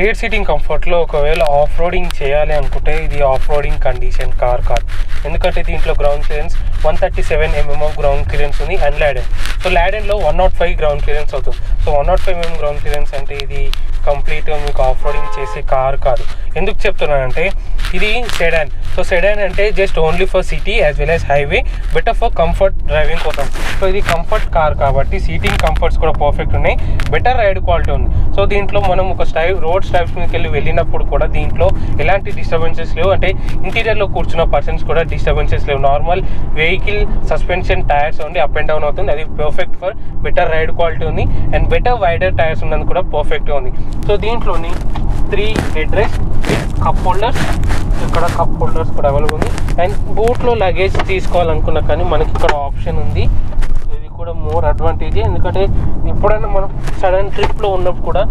Rare seating కంఫర్ట్లో ఒకవేళ off roading చేయాలి అనుకుంటే ఇది ఆఫ్ రోడింగ్ కండిషన్ కార్ కాదు. ఎందుకంటే దీంట్లో ground clearance 137 mm of ground clearance ఉంది అండ్ లాడెన్. సో లాడెన్లో 105 గ్రౌండ్ క్లియరెన్స్ అవుతుంది. సో 105 mm గ్రౌండ్ క్లియరెన్స్ అంటే ఇది కంప్లీట్గా మీకు ఆఫ్ రోడింగ్ చేసే కార్ కాదు. ఎందుకు చెప్తున్నానంటే ఇది సెడాన్. సో సెడాన్ అంటే just only for city as well as highway, better for comfort driving కోసం. సో ఇది కంఫర్ట్ కార్ కాబట్టి సీటింగ్ కంఫర్ట్స్ కూడా పర్ఫెక్ట్ ఉన్నాయి, బెటర్ రైడ్ క్వాలిటీ ఉంది. సో దీంట్లో మనం ఒక రోడ్ స్ట్రైప్స్ మీదకి వెళ్ళినప్పుడు కూడా దీంట్లో ఎలాంటి డిస్టర్బెన్సెస్ లేవు. అంటే ఇంటీరియర్లో కూర్చున్న పర్సన్స్ కూడా డిస్టర్బెన్సెస్ లేవు. నార్మల్ వెహికల్ సస్పెన్షన్ టైర్స్ ఉండి అప్ అండ్ డౌన్ అవుతుంది. అది perfect for better ride quality ఉంది అండ్ బెటర్ వైడర్ టైర్స్ ఉన్నది కూడా పర్ఫెక్ట్గా ఉంది. సో దీంట్లోని 3 హెడ్ రెస్ట్, కప్ హోల్డర్స్, ఇక్కడ కప్ హోల్డర్స్ కూడా అవైలబుల్ ఉంది. అండ్ బూట్లో లగేజ్ తీసుకోవాలనుకున్నా కానీ మనకి ఇక్కడ ఆప్షన్ ఉంది. ఇది కూడా మోర్ అడ్వాంటేజ్, ఎందుకంటే ఎప్పుడైనా మనం సడన్ ట్రిప్లో ఉన్నప్పుడు కూడా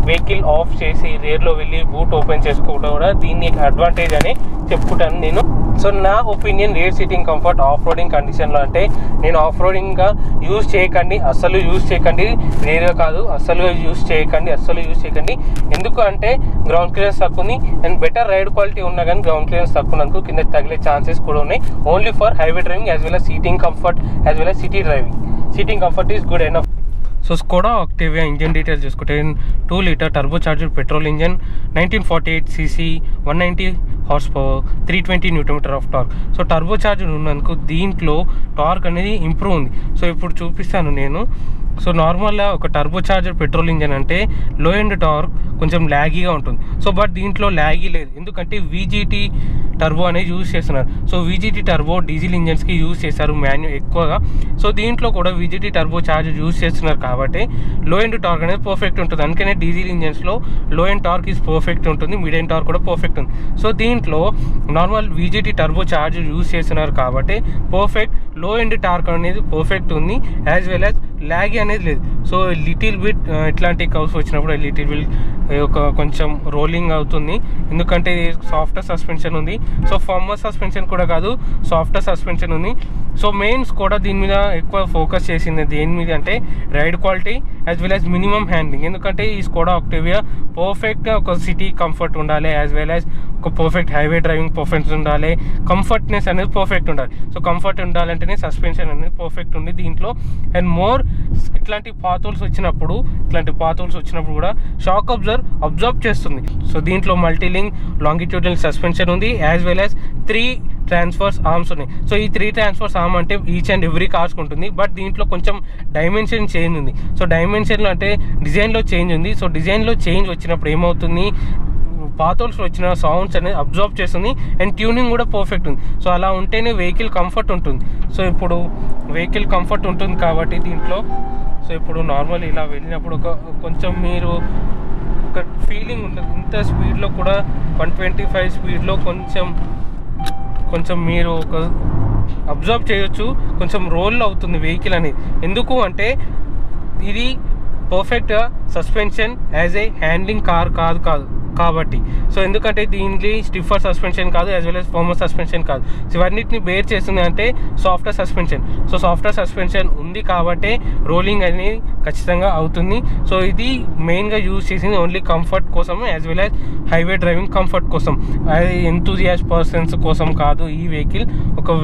వెహికల్ ఆఫ్ చేసి రేర్లో వెళ్ళి బూట్ ఓపెన్ చేసుకోవడం కూడా దీన్ని అడ్వాంటేజ్ అని చెప్పుకుంటాను నేను. సో నా opinion rare seating comfort off roading కండిషన్లో అంటే నేను ఆఫ్ రోడింగ్గా యూజ్ చేయకండి, అస్సలు యూజ్ చేయకండి. రేర్గా కాదు, అస్సలు యూజ్ చేయకండి. ఎందుకు అంటే గ్రౌండ్ క్లియరెన్స్ తక్కువ ఉంది అండ్ బెటర్ రైడ్ క్వాలిటీ ఉన్నా కానీ గ్రౌండ్ క్లియరెన్స్ తక్కువ ఉన్నందుకు కింద తగిలే ఛాన్సెస్ కూడా ఉన్నాయి. Only for highway driving as well as seating comfort as well as city driving. Seating comfort is good enough. So Skoda Octavia engine details చూసుకుంటే 2 litre turbo charger petrol engine, 1948 cc, 190 horse power, 320 Nm of torque. So turbo charger ఉన్నందుకు దీంట్లో torque అనేది improve ఉంది. So ఇప్పుడు చూపిస్తాను నేను. So నార్మల్గా ఒక టర్బో చార్జర్ పెట్రోల్ ఇంజన్ అంటే లో ఎండ్ టార్క్ కొంచెం ల్యాగీగా ఉంటుంది. సో బట్ దీంట్లో ల్యాగీ లేదు, ఎందుకంటే VGT టర్బో అనేది యూజ్ చేస్తున్నారు. సో VGT టర్బో డీజిల్ ఇంజన్స్కి యూజ్ చేస్తారు ఎక్కువగా. సో దీంట్లో కూడా VGT టర్బో చార్జర్ యూజ్ చేస్తున్నారు కాబట్టి లో ఎండ్ టార్క్ అనేది పర్ఫెక్ట్ ఉంటుంది. అందుకనే డీజిల్ ఇంజన్స్లో లో ఎండ్ టార్క్ ఈజ్ పర్ఫెక్ట్ ఉంటుంది, మిడ్ ఎండ్ టార్క్ కూడా పర్ఫెక్ట్ ఉంది. సో దీంట్లో normal VGT turbo charger use చేస్తున్నారు కాబట్టి పర్ఫెక్ట్ లో ఎండ్ టార్క్ అనేది పర్ఫెక్ట్ ఉంది, యాజ్ వెల్ యాజ్ ల్యాగ్ అనేది లేదు. సో లిటిల్ బిట్ ఇట్లాంటి కర్వ్స్ వచ్చినప్పుడు లిటిల్ బిట్ కొంచెం రోలింగ్ అవుతుంది, ఎందుకంటే సాఫ్ట్వేర్ సస్పెన్షన్ ఉంది. సో ఫార్మర్ సస్పెన్షన్ కూడా కాదు, సాఫ్ట్వేర్ సస్పెన్షన్ ఉంది. సో మెయిన్స్ కూడా దీని మీద ఎక్కువ ఫోకస్ చేసింది దేని మీద అంటే ride quality as well as minimum handling. ఎందుకంటే ఈ స్కోడా ఆక్టేవియా పర్ఫెక్ట్గా ఒక సిటీ కంఫర్ట్ ఉండాలి, యాజ్ వెల్ యాజ్ ఒక పర్ఫెక్ట్ హైవే డ్రైవింగ్ పర్ఫెక్ట్ ఉండాలి, కంఫర్ట్నెస్ అనేది పర్ఫెక్ట్ ఉండాలి. సో కంఫర్ట్ ఉండాలంటేనే సస్పెన్షన్ అనేది పర్ఫెక్ట్ ఉంది దీంట్లో. అండ్ మోర్ ఇట్లాంటి పాతోల్స్ వచ్చినప్పుడు కూడా షాక్ అబ్జర్వ్ చేస్తుంది. సో దీంట్లో మల్టీలింక్ లాంగిట్యూడల్ సస్పెన్షన్ ఉంది, as well as 3 transfers arms ఉన్నాయి. సో ఈ 3 ట్రాన్స్ఫర్స్ ఆర్మ్ అంటే ఈచ్ అండ్ ఎవ్రీ కార్స్కి ఉంటుంది, బట్ దీంట్లో కొంచెం డైమెన్షన్ చేంజ్ ఉంది. సో డైమెన్షన్లో అంటే డిజైన్లో చేంజ్ ఉంది. సో డిజైన్లో చేంజ్ వచ్చినప్పుడు ఏమవుతుంది, పాతోల్స్లో వచ్చిన సౌండ్స్ అనేది అబ్జర్వ్ చేస్తుంది అండ్ ట్యూనింగ్ కూడా పర్ఫెక్ట్ ఉంది. సో అలా ఉంటేనే వెహికల్ కంఫర్ట్ ఉంటుంది. సో ఇప్పుడు వెహికల్ కంఫర్ట్ ఉంటుంది కాబట్టి దీంట్లో సో ఇప్పుడు నార్మల్ ఇలా వెళ్ళినప్పుడు కొంచెం మీరు ఒక ఫీలింగ్ ఉంటుంది. ఇంత స్పీడ్లో కూడా 125 స్పీడ్లో కొంచెం మీరు ఒక అబ్జర్వ్ చేయొచ్చు, కొంచెం రోల్ అవుతుంది వెహికల్ అనేది. ఎందుకు అంటే ఇది పర్ఫెక్ట్గా suspension as a handling car కాదు కాబట్టి. సో ఎందుకంటే దీనికి స్టిఫర్ సస్పెన్షన్ కాదు, as well as firmer suspension కాదు. సో ఇవన్నిటిని బేర్ చేస్తుంది అంటే software suspension. So software suspension ఉంది కాబట్టి రోలింగ్ అనేది ఖచ్చితంగా అవుతుంది. సో ఇది మెయిన్గా యూజ్ చేసింది ఓన్లీ కంఫర్ట్ కోసం, as well as highway driving comfort కోసం, అది ఎంతూజియాస్ట్ పర్సన్స్ కోసం కాదు. ఈ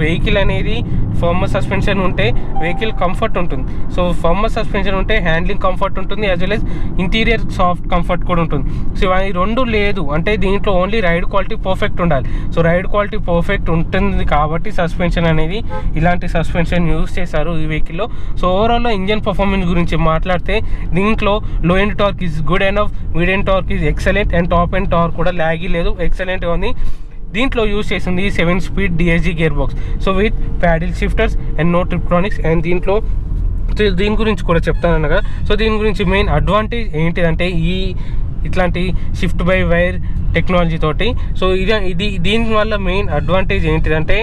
వెహికల్ అనేది ఫార్మర్ సస్పెన్షన్ ఉంటే వెహికల్ కంఫర్ట్ ఉంటుంది. సో ఫార్మర్ సస్పెన్షన్ ఉంటే హ్యాండ్లింగ్ కంఫర్ట్ ఉంటుంది, as well as interior soft comfort కూడా ఉంటుంది. సో ఈ రెండు లేదు అంటే దీంట్లో ఓన్లీ రైడ్ క్వాలిటీ పర్ఫెక్ట్ ఉండాలి. సో రైడ్ క్వాలిటీ పర్ఫెక్ట్ ఉంటుంది కాబట్టి సస్పెన్షన్ అనేది ఇలాంటి సస్పెన్షన్ యూజ్ చేశారు ఈ వెహికల్లో. సో ఓవరాల్లో ఇంజన్ పర్ఫార్మెన్స్ గురించి మాట్లాడితే దీంట్లో low end torque is good enough, mid end torque is excellent and top end torque కూడా ల్యాగీ లేదు, ఎక్సలెంట్గా ఉంది. దీంట్లో యూజ్ చేసింది 7 speed DSG gear box, so with paddle shifters and no tiptronics. And దీని గురించి కూడా చెప్తానన్నగా. సో దీని గురించి మెయిన్ అడ్వాంటేజ్ ఏంటిదంటే ఇట్లాంటి షిఫ్ట్ బై వైర్ టెక్నాలజీ తోటి. సో దీనివల్ల మెయిన్ అడ్వాంటేజ్ ఏంటిదంటే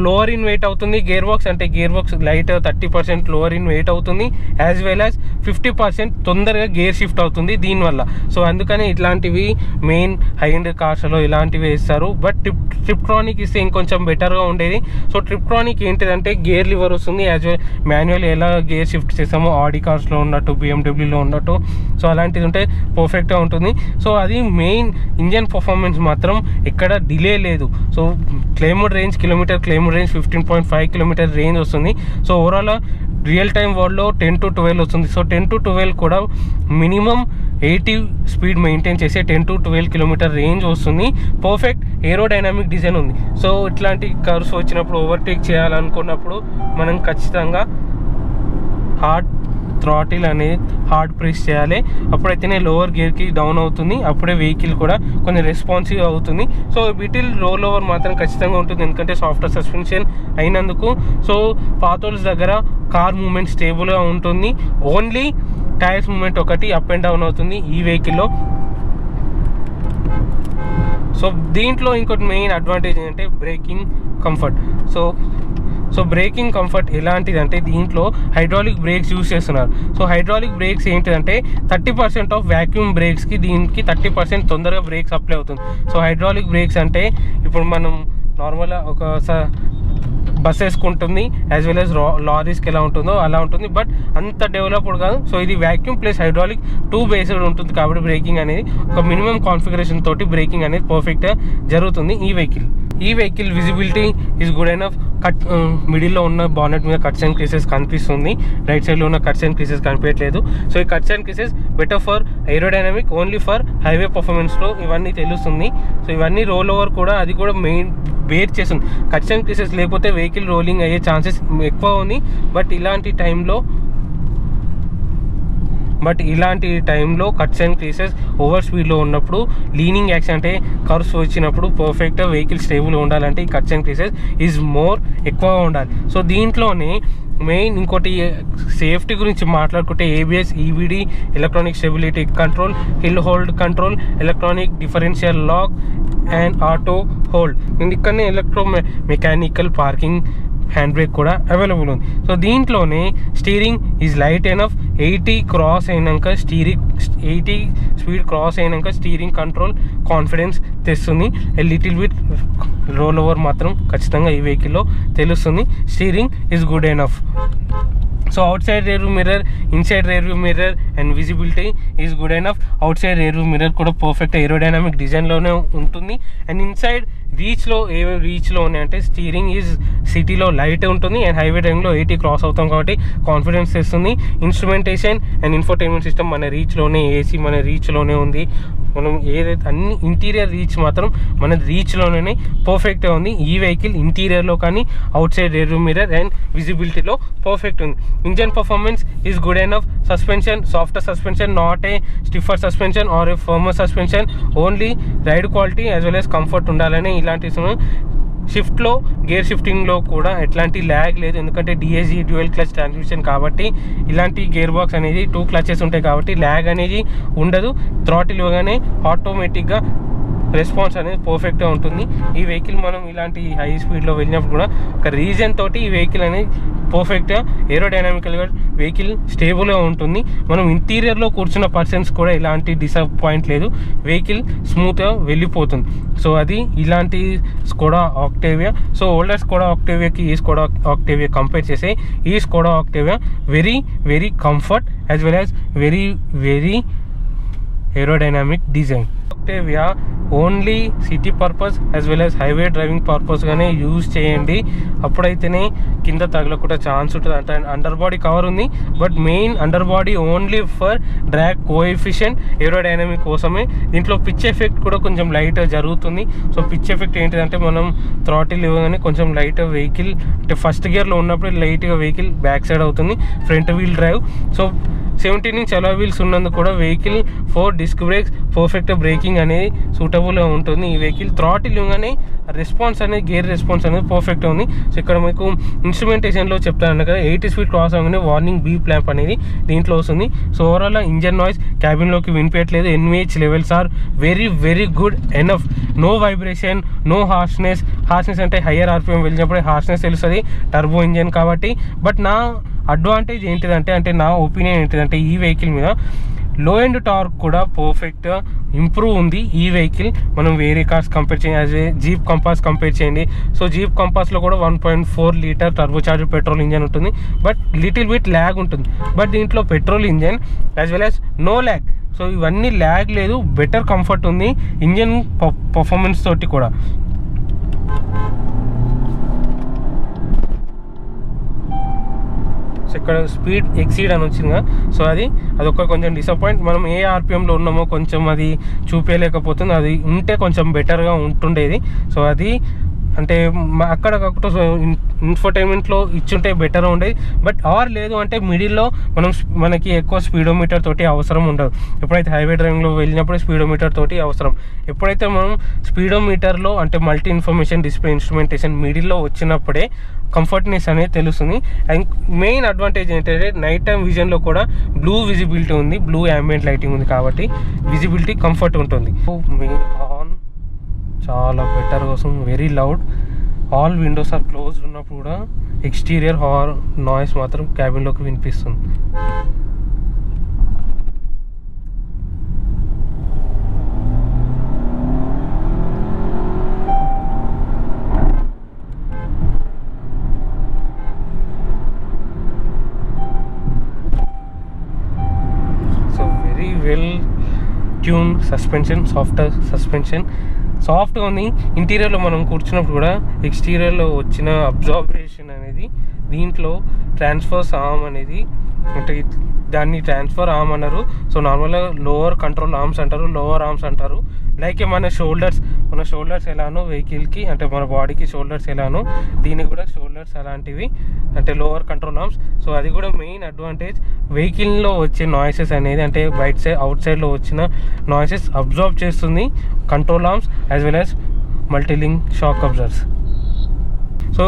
లోవర్ ఇన్ వెయిట్ అవుతుంది. గేర్ బాక్స్ అంటే gear box light 30% lower in weight అవుతుంది, యాజ్ వెల్ యాజ్ 50% తొందరగా గేర్ షిఫ్ట్ అవుతుంది దీనివల్ల. సో అందుకని ఇట్లాంటివి మెయిన్ హై ఎండ్ కార్స్లో ఇలాంటివి వేస్తారు. బట్ ట్రిప్ట్రానిక్ ఇస్తే ఇంకొంచెం బెటర్గా ఉండేది. సో ట్రిప్ట్రానిక్ ఏంటిదంటే గేర్ లివర్ వస్తుంది, యాజ్ వెల్ మాన్యువల్ ఎలా గేర్ షిఫ్ట్ చేస్తామో ఆడి కార్స్లో ఉన్నట్టు, BMW ఉన్నట్టు. సో అలాంటిది ఉంటే పర్ఫెక్ట్గా ఉంటుంది. సో అది మెయిన్ ఇంజన్ పర్ఫార్మెన్స్ మాత్రం ఎక్కడ డిలే లేదు. So claimed range 15.5 kilometer range వస్తుంది. సో ఓవరాల్ రియల్ టైమ్ వరల్డ్లో 10 to 12 వస్తుంది. సో 10 to 12 కూడా మినిమం 80 స్పీడ్ మెయింటైన్ చేసే 10 to 12 కిలోమీటర్ రేంజ్ వస్తుంది. పర్ఫెక్ట్ ఏరోడైనామిక్ డిజైన్ ఉంది. సో ఇట్లాంటి కర్వ్స్ వచ్చినప్పుడు, ఓవర్టేక్ చేయాలనుకున్నప్పుడు మనం ఖచ్చితంగా హార్డ్ థ్రాటిల్ అనేది హార్డ్ ప్రెస్ చేయాలి. అప్పుడైతేనే లోవర్ గేర్కి డౌన్ అవుతుంది, అప్పుడే వెహికల్ కూడా కొంచెం రెస్పాన్సివ్ అవుతుంది. సో వీటిల్ రోల్ ఓవర్ మాత్రం ఖచ్చితంగా ఉంటుంది, ఎందుకంటే సాఫ్ట్వేర్ సస్పెన్షన్ అయినందుకు. సో పాతోల్స్ దగ్గర కార్ మూమెంట్ స్టేబుల్గా ఉంటుంది. ఓన్లీ టైర్స్ మూమెంట్ ఒకటి అప్ అండ్ డౌన్ అవుతుంది ఈ వెహికల్లో. సో దీంట్లో ఇంకోటి మెయిన్ అడ్వాంటేజ్ ఏంటంటే breaking comfort. So breaking comfort ఎలాంటిదంటే దీంట్లో హైడ్రాలిక్ బ్రేక్స్ యూస్ చేస్తున్నారు. సో హైడ్రాలిక్ బ్రేక్స్ ఏంటిదంటే 30% ఆఫ్ వ్యాక్యూమ్ బ్రేక్స్కి దీనికి 30% తొందరగా బ్రేక్స్ అప్లై అవుతుంది. సో హైడ్రాలిక్ బ్రేక్స్ అంటే ఇప్పుడు మనం నార్మల్గా ఒక బస్ వేసుకుంటుంది, యాజ్ వెల్ యాజ్ లారీస్కి ఎలా ఉంటుందో అలా ఉంటుంది, బట్ అంత డెవలప్డ్ కాదు. సో ఇది వ్యాక్యూమ్ ప్లస్ హైడ్రాలిక్ 2 బేస్డ్ ఉంటుంది కాబట్టి బ్రేకింగ్ అనేది ఒక మినిమం కాన్ఫిగరేషన్ తోటి బ్రేకింగ్ అనేది పర్ఫెక్ట్గా జరుగుతుంది ఈ vehicle visibility is good enough. మిడిల్లో ఉన్న బానెట్ మీద కట్స్ అండ్ క్రీసెస్ కనిపిస్తుంది, రైట్ సైడ్లో ఉన్న కట్స్ అండ్ క్రీసెస్ కనిపించట్లేదు. సో ఈ cuts and creases better for aerodynamic, only for highway పర్ఫార్మెన్స్లో ఇవన్నీ తెలుస్తుంది. సో ఇవన్నీ రోల్ ఓవర్ కూడా అది కూడా మెయిన్ బేర్ చేస్తుంది. కట్స్ అండ్ క్రీసెస్ లేకపోతే వెహికల్ రోలింగ్ అయ్యే ఛాన్సెస్ ఎక్కువ ఉంది. బట్ ఇలాంటి టైంలో కట్స్ అండ్ క్రీసెస్ ఓవర్ స్పీడ్లో ఉన్నప్పుడు లీనింగ్ యాక్షన్ అంటే కర్వ్స్ వచ్చినప్పుడు పర్ఫెక్ట్గా వెహికల్ స్టేబుల్ ఉండాలంటే ఈ కట్స్ అండ్ క్రీసెస్ ఈజ్ మోర్ ఎక్కువగా ఉండాలి. సో దీంట్లోనే మెయిన్ ఇంకోటి సేఫ్టీ గురించి మాట్లాడుకుంటే ABS, EBD, electronic stability control, hill hold control, electronic differential lock and auto hold. And ఇక్కడనే మెకానికల్ పార్కింగ్ హ్యాండ్ బ్రేక్ కూడా అవైలబుల్ ఉంది. సో దీంట్లోనే steering is light enough. 80 speed cross అయినాక స్టీరింగ్ కంట్రోల్ కాన్ఫిడెన్స్ తెస్తుంది. Little bit roll over మాత్రం ఖచ్చితంగా ఈ వెహికల్లో తెలుస్తుంది. Steering is good enough. So outside rear view mirror, inside rear view mirror and visibility is good enough. Outside rear view mirror కూడా perfect ఏరోడైనామిక్ డిజైన్లోనే ఉంటుంది. And inside ఏమేమి రీచ్లో ఉన్నాయంటే steering is సిటీలో లైట్ ఉంటుంది అండ్ హైవే డ్రైవింగ్లో 80 క్రాస్ అవుతాం కాబట్టి confidence తెస్తుంది. Instrumentation and infotainment system మన రీచ్లోనే, AC మన రీచ్లోనే ఉంది. మనం ఏదైతే అన్ని ఇంటీరియర్ రీచ్ మాత్రం మన రీచ్లోనే పర్ఫెక్ట్గా ఉంది. ఈ వెహికల్ ఇంటీరియర్లో కానీ outside rear view mirror and విజిబిలిటీలో పర్ఫెక్ట్ ఉంది. Engine performance is good enough. Suspension software suspension, not a stiffer suspension or a firmer suspension. Only ride quality as well as comfort ఉండాలని ఇలాంటి షిఫ్ట్లో gear షిఫ్టింగ్లో కూడా ఎట్లాంటి lag లేదు, ఎందుకంటే DSG dual clutch transmission కాబట్టి ఇలాంటి గేర్ బాక్స్ అనేది 2 క్లచెస్ ఉంటాయి కాబట్టి ల్యాగ్ అనేది ఉండదు. థ్రాటిల్ ఇవ్వగానే ఆటోమేటిక్గా రెస్పాన్స్ అనేది పర్ఫెక్ట్గా ఉంటుంది. ఈ వెహికల్ మనం ఇలాంటి హై స్పీడ్లో వెళ్ళినప్పుడు కూడా ఒక రీజన్ తోటి ఈ వెహికల్ అనేది పర్ఫెక్ట్గా ఏరోడైనామికల్గా వెహికల్ స్టేబుల్గా ఉంటుంది. మనం ఇంటీరియర్లో కూర్చున్న పర్సన్స్ కూడా ఇలాంటి డిసప్పాయింట్ లేదు, వెహికల్ స్మూత్గా వెళ్ళిపోతుంది. సో అది ఇలాంటి Skoda Octavia. So older Skoda ఆక్టేవియాకి ఈ స్కోడా ఆక్టేవియా కంపేర్ చేస్తే ఈ Skoda Octavia very very comfort as well as very very aerodynamic design. Octavia only city purpose as well as highway driving పర్పస్గానే use చేయండి, అప్పుడైతేనే కింద తగలకుండా ఛాన్స్ ఉంటుంది. అంటే అండర్ బాడీ కవర్ ఉంది, but main under body only for drag coefficient aerodynamic కోసమే. దీంట్లో పిచ్ ఎఫెక్ట్ కూడా కొంచెం లైట్ జరుగుతుంది. సో పిచ్ ఎఫెక్ట్ ఏంటిదంటే మనం థ్రాటిల్ ఇవ్వగానే కొంచెం లైట్ వెహికల్ అంటే ఫస్ట్ గేర్లో ఉన్నప్పుడు లైట్గా వెహికల్ బ్యాక్ సైడ్ అవుతుంది, front wheel drive. So 17 inch అలా వీల్స్ ఉన్నందుకు కూడా vehicle 4 disc brakes, perfect braking అనేది సూటబుల్గా ఉంటుంది ఈ వెహికల్. థ్రాటిల్ కానీ రెస్పాన్స్ అనేది, గేర్ రెస్పాన్స్ అనేది పర్ఫెక్ట్గా ఉంది. సో ఇక్కడ మీకు ఇన్స్ట్రుమెంటేషన్లో చెప్తాను కదా, 80 స్పీడ్ క్రాస్ అవగానే వార్నింగ్ బీప్ ల్యాంప్ అనేది దీంట్లో వస్తుంది. సో ఓవరాల్ ఇంజన్ నాయిస్ క్యాబిన్లోకి వినిపించట్లేదు. NVH levels are very very good enough. No vibration, no harshness. Harshness అంటే హయ్యర్ RPM వెళ్ళినప్పుడే హార్ష్నెస్ తెలుస్తుంది టర్బో ఇంజన్ కాబట్టి. బట్ నా అడ్వాంటేజ్ ఏంటిదంటే, అంటే నా ఒపీనియన్ ఏంటిదంటే ఈ వెహికల్ మీద లో ఎండ్ టార్క్ కూడా పర్ఫెక్ట్గా ఇంప్రూవ్ ఉంది ఈ వెహికల్. మనం వేరే కార్స్ కంపేర్ చేయండి, as a Jeep Compass compare చేయండి. సో జీప్ కంపాస్లో కూడా 1.4 లీటర్ టర్బోచార్జ్ పెట్రోల్ ఇంజన్ ఉంటుంది, బట్ లిటిల్ బిట్ ల్యాగ్ ఉంటుంది. బట్ దీంట్లో petrol engine as well as no lag. So ఇవన్నీ ల్యాగ్ లేదు, బెటర్ కంఫర్ట్ ఉంది ఇంజన్ పర్ఫార్మెన్స్ తోటి కూడా. సో ఇక్కడ స్పీడ్ ఎక్సీడ్ అని వచ్చిందిగా, సో అదొక కొంచెం డిసప్పాయింట్. మనం ఏ RPMలో ఉన్నామో కొంచెం అది చూపించలేకపోతుంది. అది ఉంటే కొంచెం బెటర్గా ఉంటుండేది. సో అది అంటే అక్కడ కాకుండా ఇన్ఫోటైన్మెంట్లో ఇచ్చుంటే బెటర్ ఉండేది. బట్ లేదు అంటే మిడిల్లో మనకి ఎక్కువ స్పీడోమీటర్ తోటి అవసరం ఉండదు. ఎప్పుడైతే హైవే డ్రైవింగ్లో వెళ్ళినప్పుడు స్పీడోమీటర్ తోటి అవసరం. ఎప్పుడైతే మనం స్పీడోమీటర్లో అంటే మల్టీ ఇన్ఫర్మేషన్ డిస్ప్లే ఇన్స్ట్రుమెంటేషన్ మిడిల్లో వచ్చినప్పుడే కంఫర్ట్నెస్ అనేది తెలుస్తుంది. అండ్ మెయిన్ అడ్వాంటేజ్ ఏంటంటే నైట్ టైం విజన్లో కూడా బ్లూ విజిబిలిటీ ఉంది, బ్లూ యాంబియంట్ లైటింగ్ ఉంది కాబట్టి విజిబిలిటీ కంఫర్ట్ ఉంటుంది. ఆన్ చాలా బెటర్ కోసం, very loud. All windows are closed ఉన్నప్పుడు కూడా ఎక్స్టీరియర్ హార్న్ నాయిస్ మాత్రం క్యాబిన్లోకి వినిపిస్తుంది. So very well tune suspension, software suspension సాఫ్ట్గా ఉంది. ఇంటీరియర్లో మనం కూర్చున్నప్పుడు కూడా ఎక్స్టీరియర్లో వచ్చిన అబ్జార్బేషన్ అనేది దీంట్లో ట్రాన్స్ఫర్స్ ఆర్మ్ అనేది, అంటే దాన్ని ట్రాన్స్ఫర్ ఆర్మ్ అన్నారు. సో నార్మల్గా లోవర్ కంట్రోల్ ఆర్మ్స్ అంటారు, లోవర్ ఆర్మ్స్ అంటారు. లైక్ మన షోల్డర్స్ ఎలానో వెహికల్కి, అంటే మన బాడీకి షోల్డర్స్ ఎలానో దీనికి కూడా షోల్డర్స్ అలాంటివి, అంటే లోవర్ కంట్రోల్ ఆర్మ్స్. సో అది కూడా మెయిన్ అడ్వాంటేజ్. వెహికల్లో వచ్చే నాయిసెస్ అనేది, అంటే బయట సైడ్ అవుట్ సైడ్లో వచ్చిన నాయిసెస్ అబ్జర్వ్ చేస్తుంది control arms as well as multilink shock observers. So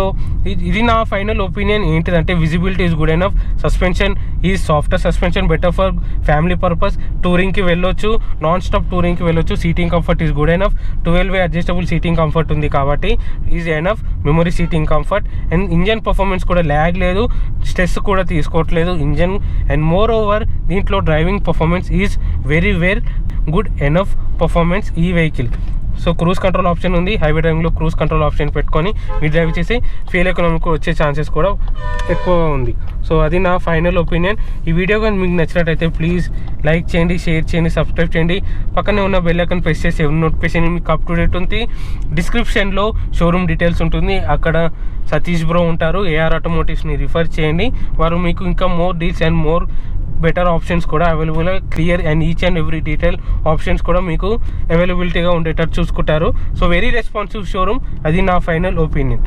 ఇది నా ఫైనల్ ఒపీనియన్ ఏంటిదంటే, visibility is good enough, suspension is software suspension, better for family purpose. టూరింగ్కి వెళ్ళొచ్చు, నాన్ స్టాప్ టూరింగ్కి వెళ్ళొచ్చు. Seating comfort is good enough, 12-way adjustable seating comfort ఉంది కాబట్టి is enough. Memory seating comfort and engine performance కూడా lag లేదు, stress కూడా తీసుకోవట్లేదు ఇంజన్. అండ్ మోర్ ఓవర్ దీంట్లో driving performance is very good enough performance ఈ vehicle. So cruise control option ఉంది, highway డ్రైవింగ్లో క్రూజ్ కంట్రోల్ ఆప్షన్ పెట్టుకొని మీరు డ్రైవ్ చేసి ఫ్యూయల్ ఎకనామిక్ వచ్చే ఛాన్సెస్ కూడా ఎక్కువగా ఉంది. సో అది నా ఫైనల్ ఒపీనియన్. ఈ వీడియో కానీ మీకు నచ్చినట్టయితే ప్లీజ్ లైక్ చేయండి, షేర్ చేయండి, సబ్స్క్రైబ్ చేయండి. పక్కనే ఉన్న బెల్ ఐకాన్ ప్రెస్ చేసి నోటిఫికేషన్ మీకు అప్ టు డేట్ ఉంది. డిస్క్రిప్షన్లో షోరూమ్ డీటెయిల్స్ ఉంటుంది, అక్కడ సతీష్ బ్రో ఉంటారు. AR ఆటోమోటివ్స్ని రిఫర్ చేయండి, వారు మీకు ఇంకా more deals and more better options కూడా అవైలబుల్గా, clear and each and every detail options కూడా మీకు అవైలబిలిటీగా ఉండేటట్టు చూసుకుంటారు. సో వెరీ రెస్పాన్సివ్ షోరూమ్, అది నా ఫైనల్ ఒపీనియన్.